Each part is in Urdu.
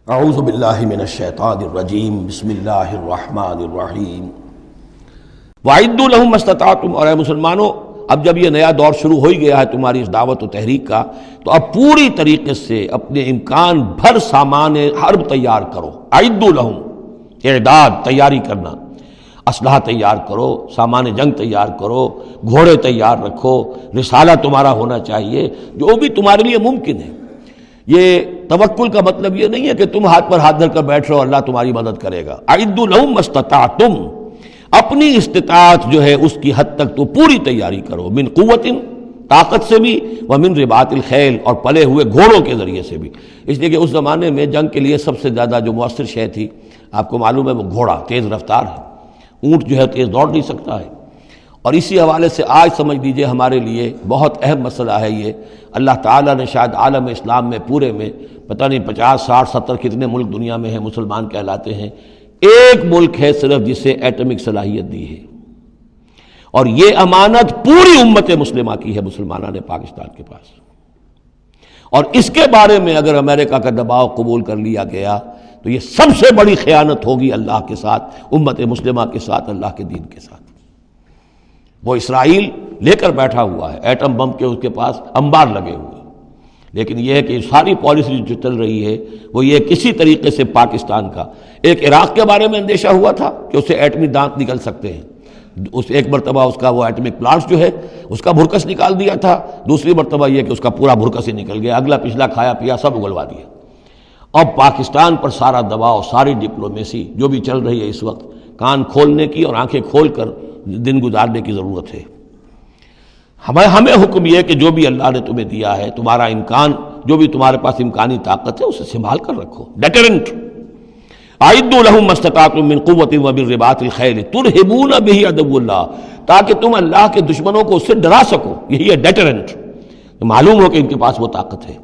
اعوذ باللہ من الشیطان الرجیم بسم اللہ الرحمن الرحیم وَأَعِدُّوا لَهُم مَّا اسْتَطَعْتُمْ۔ اور اے مسلمانوں، اب جب یہ نیا دور شروع ہو ہی گیا ہے تمہاری اس دعوت و تحریک کا، تو اب پوری طریقے سے اپنے امکان بھر سامان حرب تیار کرو۔ اعدوا لہم، اعداد تیاری کرنا، اسلحہ تیار کرو، سامان جنگ تیار کرو، گھوڑے تیار رکھو، رسالہ تمہارا ہونا چاہیے، جو بھی تمہارے لیے ممکن ہے۔ یہ توکل کا مطلب یہ نہیں ہے کہ تم ہاتھ پر ہاتھ دھر کر بیٹھ رہو اللہ تمہاری مدد کرے گا۔ اعدوا لہم ما استطعتم، اپنی استطاعت جو ہے اس کی حد تک تو پوری تیاری کرو، من قوت، طاقت سے بھی، ومن رباط الخیل، اور پلے ہوئے گھوڑوں کے ذریعے سے بھی۔ اس لیے کہ اس زمانے میں جنگ کے لیے سب سے زیادہ جو مؤثر شے تھی، آپ کو معلوم ہے، وہ گھوڑا، تیز رفتار ہے۔ اونٹ جو ہے تیز دوڑ نہیں سکتا ہے۔ اور اسی حوالے سے آج سمجھ لیجئے ہمارے لیے بہت اہم مسئلہ ہے یہ، اللہ تعالیٰ نے شاید عالم اسلام میں پورے میں پتہ نہیں 50 60 70 کتنے ملک دنیا میں ہیں مسلمان کہلاتے ہیں، ایک ملک ہے صرف جسے ایٹمک صلاحیت دی ہے، اور یہ امانت پوری امت مسلمہ کی ہے، مسلمانان پاکستان کے پاس۔ اور اس کے بارے میں اگر امریکہ کا دباؤ قبول کر لیا گیا تو یہ سب سے بڑی خیانت ہوگی اللہ کے ساتھ، امت مسلمہ کے ساتھ، اللہ کے دین کے ساتھ۔ وہ اسرائیل لے کر بیٹھا ہوا ہے ایٹم بم کے، اس کے پاس انبار لگے ہوئے، لیکن یہ ہے کہ ساری پالیسی جو چل رہی ہے وہ یہ کسی طریقے سے پاکستان کا، ایک عراق کے بارے میں اندیشہ ہوا تھا کہ اسے ایٹمی دانت نکل سکتے ہیں، اس ایک مرتبہ اس کا وہ ایٹمک پلانٹ جو ہے اس کا بھرکس نکال دیا تھا، دوسری مرتبہ یہ کہ اس کا پورا بھرکس ہی نکل گیا، اگلا پچھلا کھایا پیا سب اگلوا دیا۔ اب پاکستان پر سارا دباؤ، ساری ڈپلومیسی جو بھی چل رہی ہے اس وقت، کان کھولنے کی اور آنکھیں کھول کر دن گزارنے کی ضرورت ہے۔ ہمیں حکم یہ کہ جو بھی اللہ نے تمہیں دیا ہے، تمہارا امکان، جو بھی تمہارے پاس امکانی طاقت ہے، اسے سنبھال کر رکھو، ڈیٹرنٹ۔ اعدوا لہم ما استطعتم من قوت ومن رباط الخیل ترہبون بہ عدو اللہ، تاکہ تم اللہ کے دشمنوں کو اس سے ڈرا سکو، یہی ہے ڈیٹرنٹ، معلوم ہو کہ ان کے پاس وہ طاقت ہے۔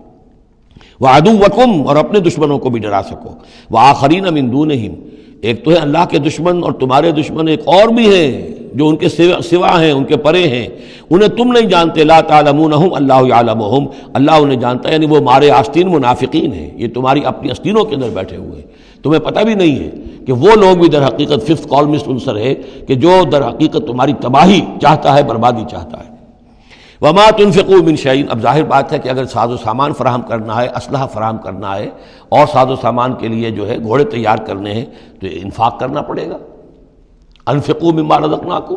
وعدوکم، اور اپنے دشمنوں کو بھی ڈرا سکو، وآخرین من دونہم، ایک تو ہے اللہ کے دشمن اور تمہارے دشمن ایک اور بھی ہیں جو ان کے سوا ہیں، ان کے پرے ہیں، انہیں تم نہیں جانتے، لا تعلمونہم اللہ یعلمہم، اللہ انہیں جانتا ہے، یعنی وہ مارے آستین منافقین ہیں، یہ تمہاری اپنی آستینوں کے اندر بیٹھے ہوئے ہیں، تمہیں پتہ بھی نہیں ہے کہ وہ لوگ بھی در حقیقت ففتھ کالمسٹ عنصر ہے کہ جو در حقیقت تمہاری تباہی چاہتا ہے، بربادی چاہتا ہے۔ وما تنفقوا من شیء، اب ظاہر بات ہے کہ اگر ساز و سامان فراہم کرنا ہے، اسلحہ فراہم کرنا ہے، اور ساز و سامان کے لیے جو ہے گھوڑے تیار کرنے ہیں، تو انفاق کرنا پڑے گا۔ انفقوا مما رزقناکم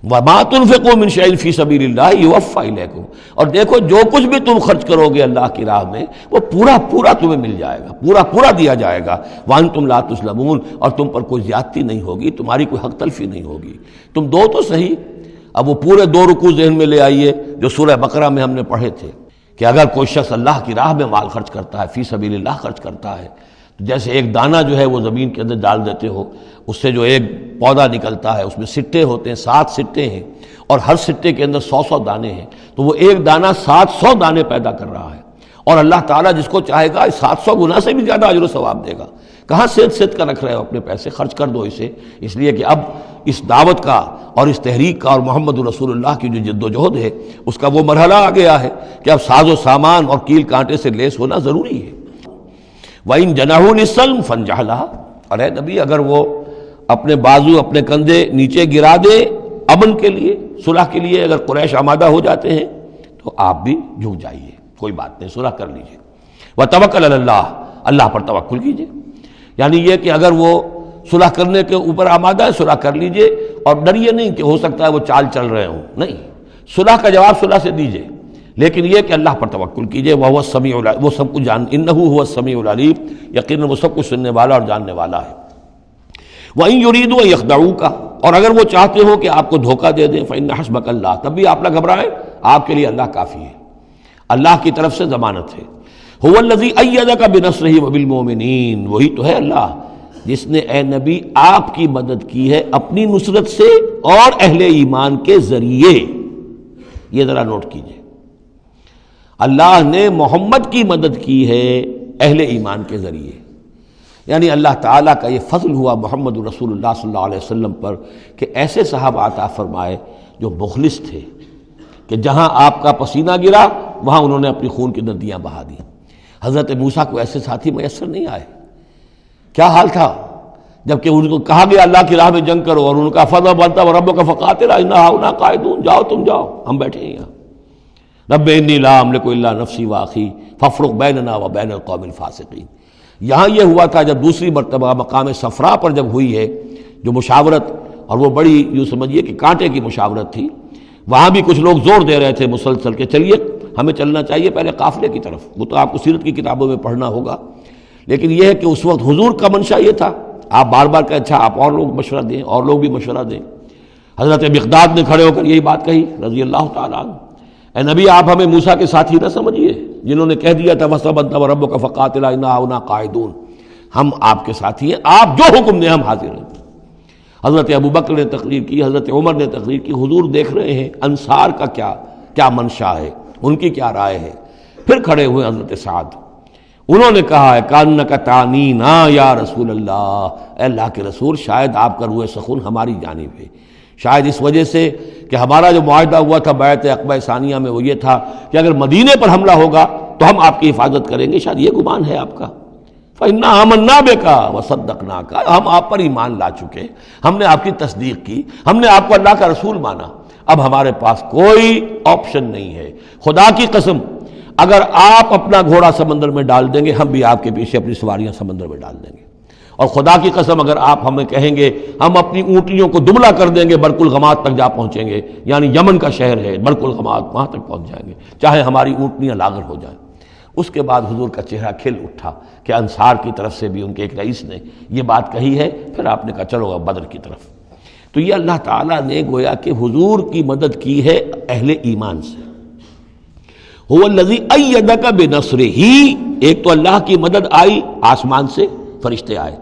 وما تنفقوا من شیء فی سبیل اللہ یوفی الیکم، اور دیکھو جو کچھ بھی تم خرچ کرو گے اللہ کی راہ میں، وہ پورا پورا تمہیں مل جائے گا، پورا پورا دیا جائے گا۔ وانتم لا تظلمون، اور تم پر کوئی زیادتی نہیں ہوگی، تمہاری کوئی حق تلفی نہیں ہوگی۔ تم دو تو صحیح، اب وہ پورے 2 رکوع ذہن میں لے آئیے جو سورہ بقرہ میں ہم نے پڑھے تھے، کہ اگر کوئی شخص اللہ کی راہ میں مال خرچ کرتا ہے، فی سبیل اللہ خرچ کرتا ہے، تو جیسے ایک دانہ جو ہے وہ زمین کے اندر ڈال دیتے ہو، اس سے جو ایک پودا نکلتا ہے، اس میں سٹے ہوتے ہیں، 7 سٹے ہیں، اور ہر سٹے کے اندر 100 دانے ہیں، تو وہ ایک دانہ 700 دانے پیدا کر رہا ہے، اور اللہ تعالیٰ جس کو چاہے گا 700 گنا سے بھی زیادہ اجر و ثواب دے گا۔ کہاں سیدھ کر رکھ رہے ہو اپنے پیسے، خرچ کر دو اسے، اس لیے کہ اب اس دعوت کا اور اس تحریک کا اور محمد رسول اللہ کی جو جد و جہد ہے، اس کا وہ مرحلہ آ گیا ہے کہ اب ساز و سامان اور کیل کانٹے سے لیس ہونا ضروری ہے۔ وَإِن جَنَحُوا لِلسَّلْمِ فَانْجَحْ لَهَا، اور اے نبی اگر وہ اپنے بازو، اپنے کندھے نیچے گرا دے امن کے لیے، صلح کے لیے، اگر قریش آمادہ ہو جاتے ہیں تو آپ بھی جھک جائیے، کوئی بات نہیں، صلح کر لیجیے۔ وَتَوَكَّلْ عَلَى اللَّهِ، اللہ پر توکل کیجیے، یعنی یہ کہ اگر وہ صلح کرنے کے اوپر آمادہ ہے، صلح کر لیجئے، اور ڈریے نہیں کہ ہو سکتا ہے وہ چال چل رہے ہوں، نہیں، صلح کا جواب صلح سے دیجئے، لیکن یہ کہ اللہ پر توکل کیجئے، وہ السمیع العلیم، وہ سب کچھ انہ هو السمیع العلیم، یقیناً وہ سب کچھ سننے والا اور جاننے والا ہے۔ وَإِن يُرِيدُوا أَن يَخْدَعُوكَ، اور اگر وہ چاہتے ہو کہ آپ کو دھوکہ دے دیں، فَإِنَّ حَسْبَكَ اللَّهُ، تب بھی آپ نہ گھبرائیں، آپ کے لیے اللہ کافی ہے، اللہ کی طرف سے ضمانت ہے۔ هُوَ الَّذِي أَيَّدَكَ بِنَصْرِهِ وَبِالْمُؤْمِنِينَ، وہی تو ہے اللہ جس نے اے نبی آپ کی مدد کی ہے اپنی نصرت سے اور اہل ایمان کے ذریعے۔ یہ ذرا نوٹ کیجئے، اللہ نے محمد کی مدد کی ہے اہل ایمان کے ذریعے، یعنی اللہ تعالیٰ کا یہ فضل ہوا محمد رسول اللہ صلی اللہ علیہ وسلم پر کہ ایسے صحابہ عطا فرمائے جو مخلص تھے، کہ جہاں آپ کا پسینہ گرا وہاں انہوں نے اپنی خون کی ندیاں بہا دی۔ حضرت موسیٰ کو ایسے ساتھی میسر نہیں آئے. کیا حال تھا جبکہ ان کو کہا گیا اللہ کی راہ میں جنگ کرو، اور ان کا فضل بنتا و ربک فقاتل انا ہاؤنا قاعدون، جاؤ تم جاؤ، ہم بیٹھے ہیں یہاں. رب انی لا املک الا نفسی واخی فافرق بیننا و بین القوم الفاسقین. یہاں یہ ہوا تھا جب دوسری مرتبہ مقام صفرا پر جب ہوئی ہے جو مشاورت، اور وہ بڑی یوں سمجھیے کہ کانٹے کی مشاورت تھی، وہاں بھی کچھ لوگ زور دے رہے تھے مسلسل کہ چلیے ہمیں چلنا چاہیے پہلے قافلے کی طرف. وہ تو آپ کو سیرت کی کتابوں میں پڑھنا ہوگا، لیکن یہ ہے کہ اس وقت حضور کا منشا یہ تھا. آپ بار بار کہ اچھا آپ اور لوگ مشورہ دیں، اور لوگ بھی مشورہ دیں. حضرت مقداد نے کھڑے ہو کر یہی بات کہی رضی اللہ تعالیٰ عنہ، اے نبی آپ ہمیں موسیٰ کے ساتھی نہ سمجھیے جنہوں نے کہہ دیا تھا وَسَبَنْتَ وَرَبُّكَ فَقَاتِلَا إِنَّا هَاهُنَا قَاعِدُونَ. ہم آپ کے ساتھی ہیں، آپ جو حکم دیں ہم حاضر ہیں. حضرت ابوبکر نے تقریر کی، حضرت عمر نے تقریر کی. حضور دیکھ رہے ہیں انصار کا کیا منشا ہے، ان کی کیا رائے ہے. پھر کھڑے ہوئے حضرت سعد، انہوں نے کہا ہے کانک تعنینا یا رسول اللہ، اے اللہ کے رسول شاید آپ کا روح سخن ہماری جانب ہے، شاید اس وجہ سے کہ ہمارا جو معاہدہ ہوا تھا بیعت عقبہ ثانیہ میں وہ یہ تھا کہ اگر مدینے پر حملہ ہوگا تو ہم آپ کی حفاظت کریں گے، شاید یہ گمان ہے آپ کا. فَإِنَّا آمَنَّا بِكَ وَصَدَّقْنَاكَ، ہم آپ پر ایمان لا چکے، ہم نے آپ کی تصدیق کی، ہم نے آپ کو اللہ کا رسول مانا. اب ہمارے پاس کوئی آپشن نہیں ہے. خدا کی قسم اگر آپ اپنا گھوڑا سمندر میں ڈال دیں گے ہم بھی آپ کے پیچھے اپنی سواریاں سمندر میں ڈال دیں گے. اور خدا کی قسم اگر آپ ہمیں کہیں گے ہم اپنی اونٹیوں کو دبلا کر دیں گے، برق الغمات تک جا پہنچیں گے، یعنی یمن کا شہر ہے برق الغمات، وہاں تک پہنچ جائیں گے چاہے ہماری اونٹنیاں لاغر ہو جائیں. اس کے بعد حضور کا چہرہ کھل اٹھا کہ انصار کی طرف سے بھی ان کے ایک رئیس نے یہ بات کہی ہے. پھر آپ نے کہا چلو اب بدر کی طرف. تو یہ اللہ تعالیٰ نے گویا کہ حضور کی مدد کی ہے اہل ایمان سے. هو الذی ایدک بنصرہ، ایک تو اللہ کی مدد آئی آسمان سے، فرشتے آئے،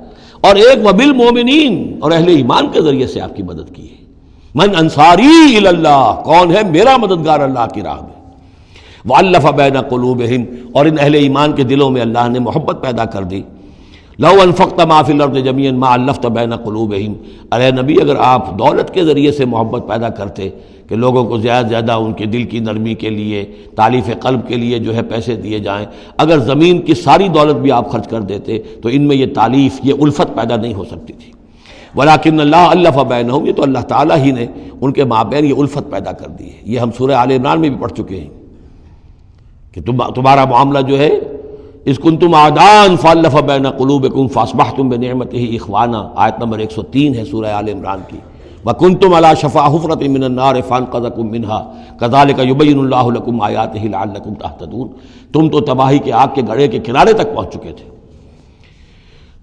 اور ایک وبالمؤمنین، اور اہل ایمان کے ذریعے سے آپ کی مدد کی ہے. من انصاری الی اللہ، کون ہے میرا مددگار اللہ کی راہ میں. وَأَلَّفَ بَيْنَ قُلُوبِهِمْ، اور ان اہل ایمان کے دلوں میں اللہ نے محبت پیدا کر دی. لَوْ أَنفَقْتَ مَا فِي الْأَرْضِ جَمِيعًا مَا أَلَّفْتَ بَيْنَ قُلُوبِهِمْ، ارے نبی اگر آپ دولت کے ذریعے سے محبت پیدا کرتے کہ لوگوں کو زیادہ زیادہ ان کے دل کی نرمی کے لیے، تالیف قلب کے لیے جو ہے پیسے دیے جائیں، اگر زمین کی ساری دولت بھی آپ خرچ کر دیتے تو ان میں یہ تالیف، یہ الفت پیدا نہیں ہو سکتی تھی. وَلَٰكِنَّ اللَّهَ أَلَّفَ بَيْنَهُمْ، یہ تو اللہ تعالیٰ ہی نے ان کے مابین یہ الفت پیدا کر دی ہے. یہ ہم سورہ آل عمران میں بھی پڑھ چکے ہیں کہ تمہارا معاملہ جو ہے اذ کنتم اعداء فالف بین قلوبکم فاصبحتم بنعمتہ اخوانا، آیت نمبر 103 ہے سورہ آل عمران کی. وکنتم علی شفا حفرۃ من النار فانقذکم منہا کذالک یبین اللہ لکم آیاتہ لعلکم تہتدون، تم تو تباہی کے آگ کے گڑھے کے کنارے تک پہنچ چکے تھے.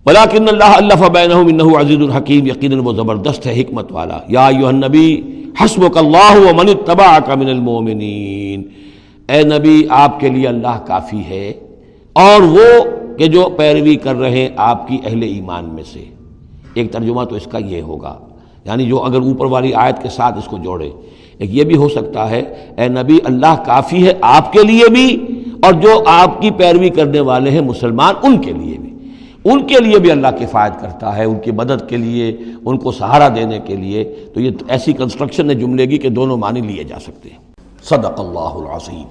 ولکن اللہ الف بینہم انہ عزیز حکیم، یقیناً وہ زبردست ہے حکمت والا. یا ایھا النبی حسبک اللہ ومن اتبعک من المؤمنین، اے نبی آپ کے لیے اللہ کافی ہے اور وہ کہ جو پیروی کر رہے ہیں آپ کی اہل ایمان میں سے. ایک ترجمہ تو اس کا یہ ہوگا، یعنی جو اگر اوپر والی آیت کے ساتھ اس کو جوڑے، ایک یہ بھی ہو سکتا ہے اے نبی اللہ کافی ہے آپ کے لیے بھی، اور جو آپ کی پیروی کرنے والے ہیں مسلمان ان کے لیے بھی. ان کے لیے بھی اللہ کفایت کرتا ہے، ان کی مدد کے لیے، ان کو سہارا دینے کے لیے. تو یہ ایسی کنسٹرکشن ہے جملے کی کہ دونوں معنی لیے جا سکتے ہیں. صدق اللہ العظیم.